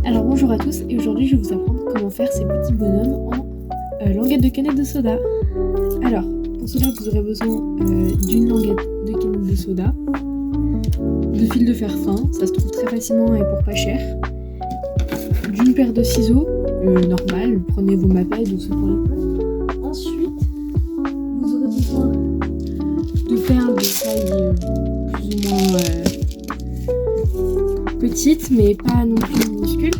Alors bonjour à tous et aujourd'hui je vais vous apprendre comment faire ces petits bonhommes en languette de canette de soda. Alors pour cela vous aurez besoin d'une languette de canette de soda, de fil de fer fin, ça se trouve très facilement et pour pas cher, d'une paire de ciseaux normales, prenez vos mapettes ou ceux pour l'école. Ensuite vous aurez besoin de perles de taille plus ou moins petite mais pas non plus minuscule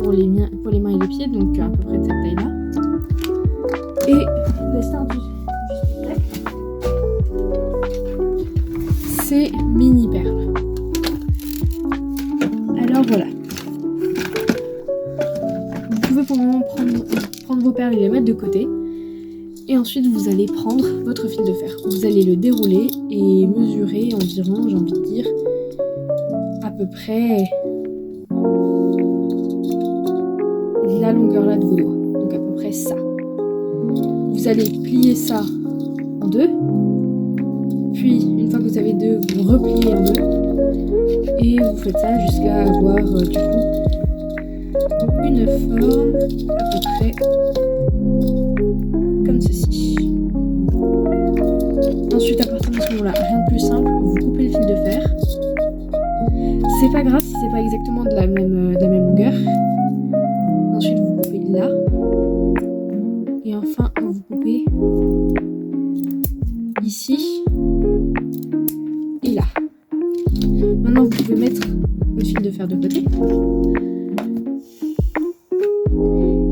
pour les mains et les pieds, donc à peu près de cette taille là, et l'estin du spectacle, c'est mini perles. Alors voilà, vous pouvez pour le moment prendre vos perles et les mettre de côté, et ensuite vous allez prendre votre fil de fer, vous allez le dérouler et mesurer environ, j'ai envie de dire, à peu près la longueur là de vos doigts, donc à peu près ça. Vous allez plier ça en deux, puis une fois que vous avez deux, vous repliez en deux, et vous faites ça jusqu'à avoir du coup une forme à peu près comme ceci. Ensuite, à partir de ce moment-là, rien de plus simple, vous coupez le fil de fer. C'est pas grave si c'est pas exactement de la même longueur. Ensuite, vous coupez là. Et enfin, vous coupez ici et là. Maintenant, vous pouvez mettre votre fil de fer de côté.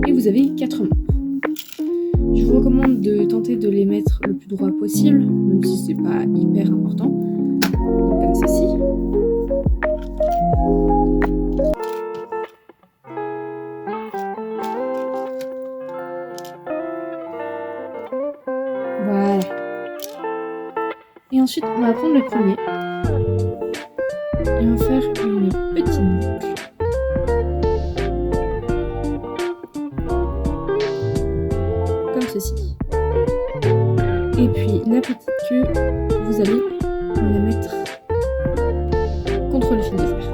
Et vous avez 4 membres. Je vous recommande de tenter de les mettre le plus droit possible, même si c'est pas hyper important. Donc, comme ceci. Voilà. Et ensuite, on va prendre le premier. Et on va faire une petite boucle. Comme ceci. Et puis, la petite queue, vous allez la mettre contre le fil de fer.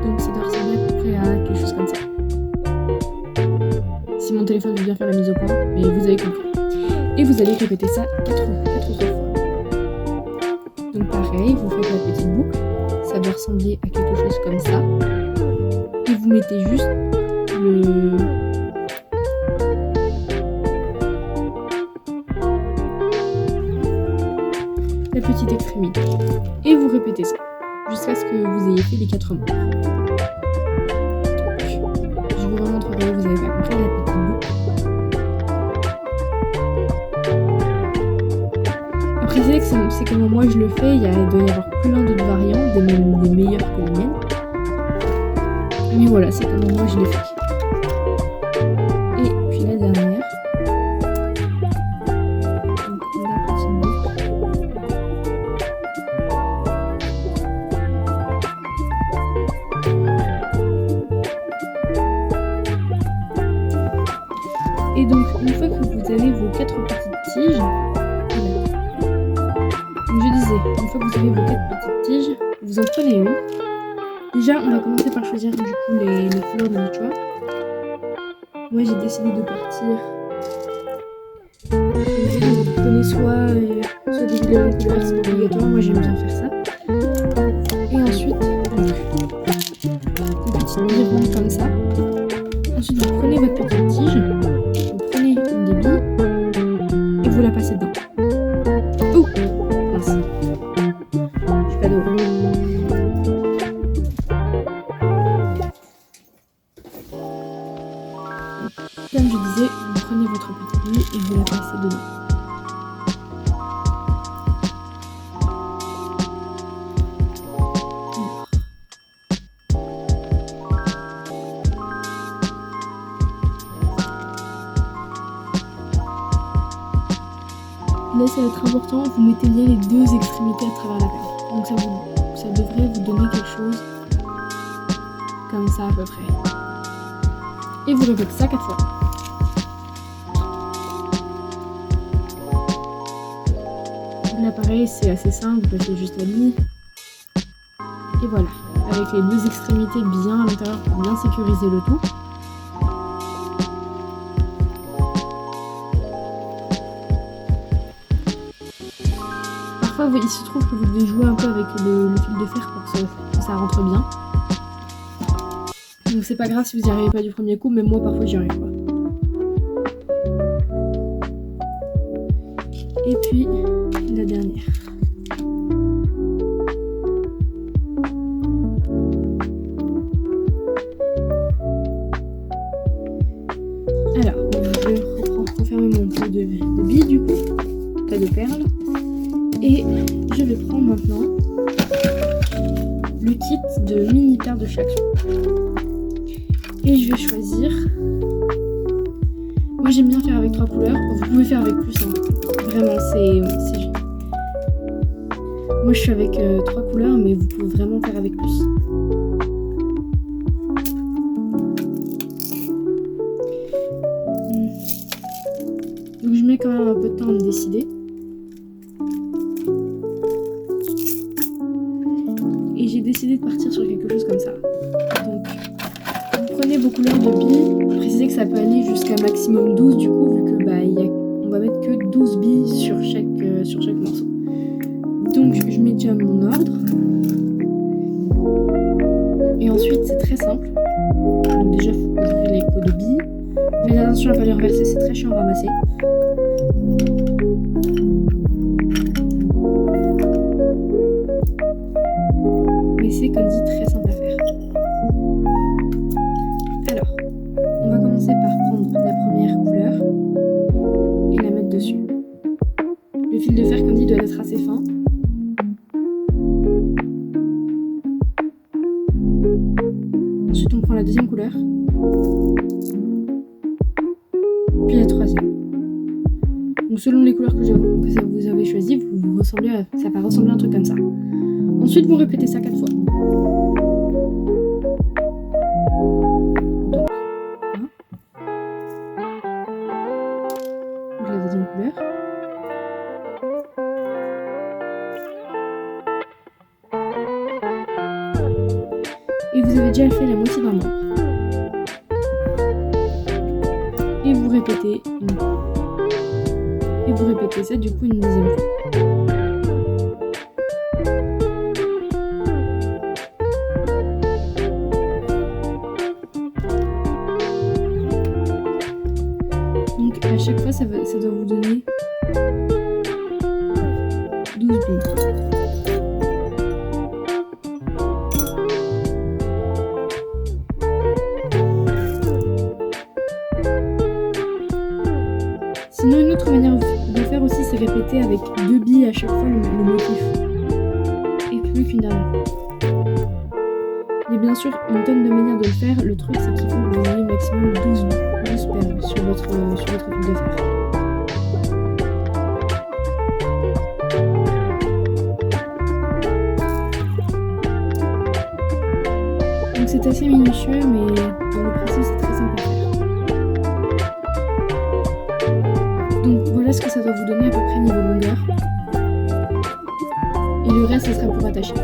Donc, ça doit ressembler à peu près à quelque chose comme ça. Si mon téléphone veut bien faire la mise au point, mais vous avez compris. Et vous allez répéter ça 4 autres fois. Donc pareil, vous faites la petite boucle, ça doit ressembler à quelque chose comme ça. Et vous mettez juste la petite extrémité. Et vous répétez ça, jusqu'à ce que vous ayez fait les 4 membres. Je vous remontrerai, vous avez pas compris la petite boucle. C'est comment moi je le fais, il doit y avoir plein d'autres variantes, des meilleures que les miennes. Mais voilà, c'est comment moi je l'ai fait. Et puis la dernière. Donc la petite boucle. Et donc une fois que vous avez vos 4 petites tiges, une fois que vous avez vos 4 petites tiges, vous en prenez une. Déjà, on va commencer par choisir du coup les couleurs de notre choix. Moi, j'ai décidé de partir. Vous prenez soit des violets en couleur, c'est pas obligatoire. Moi, j'aime bien faire ça. Et ensuite, une petite tige ronde comme ça. Ensuite, vous prenez votre petite tige, vous prenez une des billes et vous la passez dedans. Oh, mince. Comme je disais, vous prenez votre petite bille et vous la passez dedans. Là, ça va être important, vous mettez bien les deux extrémités à travers la perle. Donc ça devrait vous donner quelque chose comme ça à peu près. Et vous répétez ça 4 fois. Là pareil, c'est assez simple, vous passez juste la ligne. Et voilà, avec les deux extrémités bien à l'intérieur pour bien sécuriser le tout. Parfois, il se trouve que vous devez jouer un peu avec le fil de fer pour que ça rentre bien. Donc c'est pas grave si vous n'y arrivez pas du premier coup, même moi parfois j'y arrive pas. Et puis la dernière. Alors, je vais refermer mon pot de billes du coup, pas de perles. Et je vais prendre maintenant le kit de mini perles de chaque son. Et je vais choisir. Moi j'aime bien faire avec 3 couleurs. Vous pouvez faire avec plus. Hein. Vraiment, c'est. Moi je suis avec 3 couleurs, mais vous pouvez vraiment faire avec plus. Donc je mets quand même un peu de temps à me décider. Et j'ai décidé de partir sur quelque chose comme ça. Donc, vous prenez vos couleurs de billes. Précisez que ça peut aller jusqu'à maximum 12 du coup, vu que on va mettre que 12 billes sur chaque morceau. Donc, je mets déjà mon ordre. Et ensuite, c'est très simple. Donc déjà, il faut ouvrir les pots de billes. Faites attention à ne pas les renverser, c'est très chiant à ramasser. Mais c'est comme dit très simple à faire. Alors, on va commencer par prendre la première couleur et la mettre dessus. Le fil de fer, comme dit, doit être assez fin. Ensuite, on prend la deuxième couleur. Puis la troisième. Donc selon les couleurs que vous avez choisies, ça va ressembler à un truc comme ça. Ensuite, vous répétez ça 4 fois. Donc, la deuxième couleur. Et vous avez déjà fait la moitié d'un membre. Et vous répétez Et vous répétez ça du coup une deuxième fois. Donc à chaque fois ça doit vous donner 12 billes. Sinon, une autre manière de faire aussi, c'est répéter avec 2 billes à chaque fois le motif. Et plus qu'une dernière. Il y a bien sûr une tonne de manières de le faire. Le truc, c'est qu'il faut que vous ayez maximum 12 perles sur votre fil de fer. Donc c'est assez minutieux, mais dans le principe, c'est très simple à faire. Donc voilà ce que ça doit vous donner à peu près niveau longueur. Et le reste, ça sera pour attacher.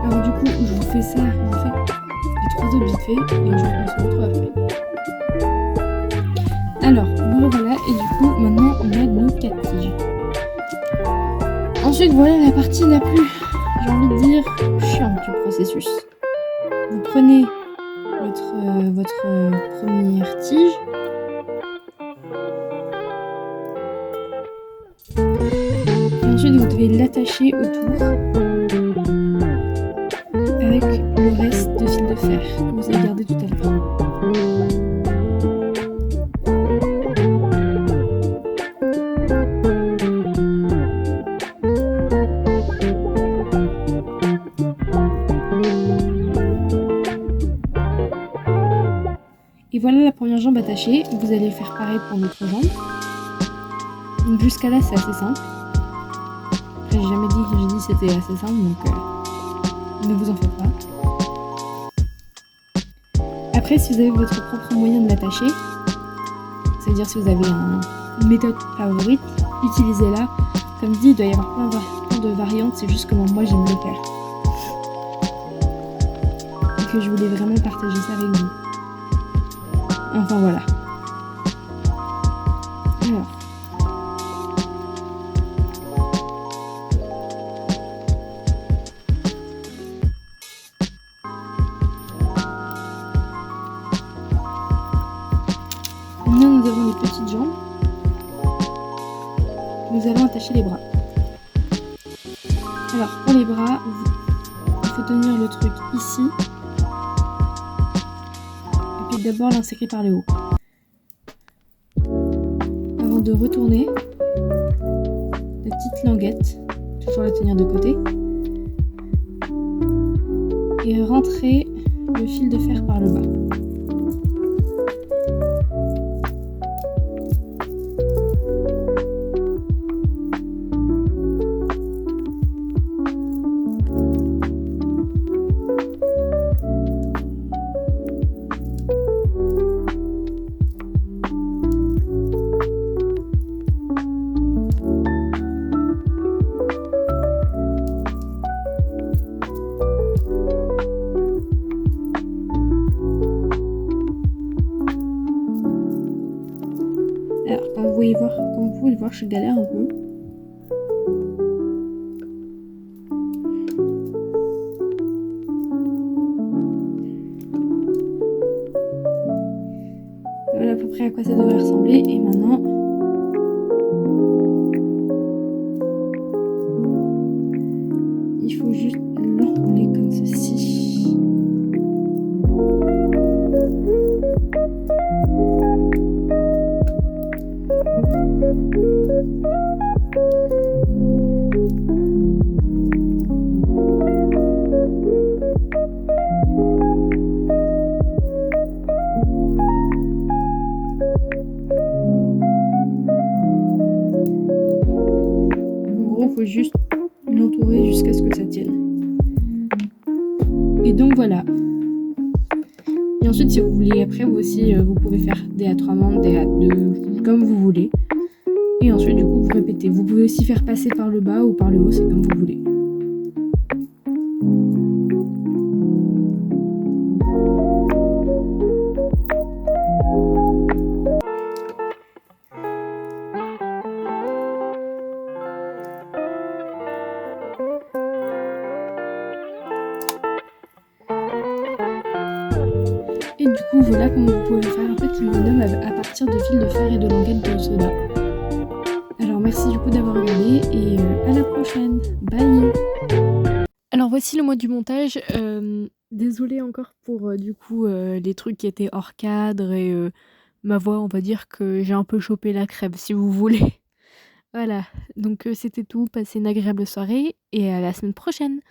Alors du coup, je vous fais ça, je vous fais les 3 autres vite fait, et on se retrouve après. Alors, voilà, et du coup, maintenant, on a nos 4 tiges. Ensuite, voilà la partie la plus, j'ai envie de dire, chiante du processus. Vous prenez votre première tige. Ensuite, vous devez l'attacher autour avec le reste de fil de fer que vous avez gardé tout à l'heure. Et voilà la première jambe attachée. Vous allez faire pareil pour l'autre jambe. Donc jusqu'à là, c'est assez simple. J'ai jamais dit que j'ai dit c'était assez simple, donc ne vous en faites pas. Après, si vous avez votre propre moyen de l'attacher, c'est-à-dire si vous avez une méthode favorite, utilisez-la. Comme dit, il doit y avoir plein de variantes, c'est juste comment moi j'aime le faire. Donc je voulais vraiment partager ça avec vous. Enfin voilà. Alors. Maintenant nous avons les petites jambes. Nous allons attacher les bras. Alors pour les bras, il faut tenir le truc ici. Et puis d'abord l'insérer par le haut. Avant de retourner la petite languette, toujours la tenir de côté. Et rentrer le fil de fer par le bas. Alors, comme vous pouvez le voir, je galère un peu. Voilà à peu près à quoi ça devrait ressembler. Et maintenant, il faut juste l'enrouler comme ceci. Il faut juste l'entourer jusqu'à ce que ça tienne. Et donc voilà. Et ensuite, si vous voulez, après vous aussi, vous pouvez faire des à 3 membres, des à 2, comme vous voulez. Et ensuite, du coup, vous répétez. Vous pouvez aussi faire passer par le bas ou par le haut, c'est comme vous voulez. Et du coup, voilà comment vous pouvez faire un petit bonhomme à partir de fils de fer et de languettes de soda. Alors merci du coup d'avoir regardé et à la prochaine. Bye. Alors voici le mot du montage. Désolée encore pour du coup les trucs qui étaient hors cadre et ma voix, on va dire que j'ai un peu chopé la crève si vous voulez. Voilà, donc c'était tout. Passez une agréable soirée et à la semaine prochaine.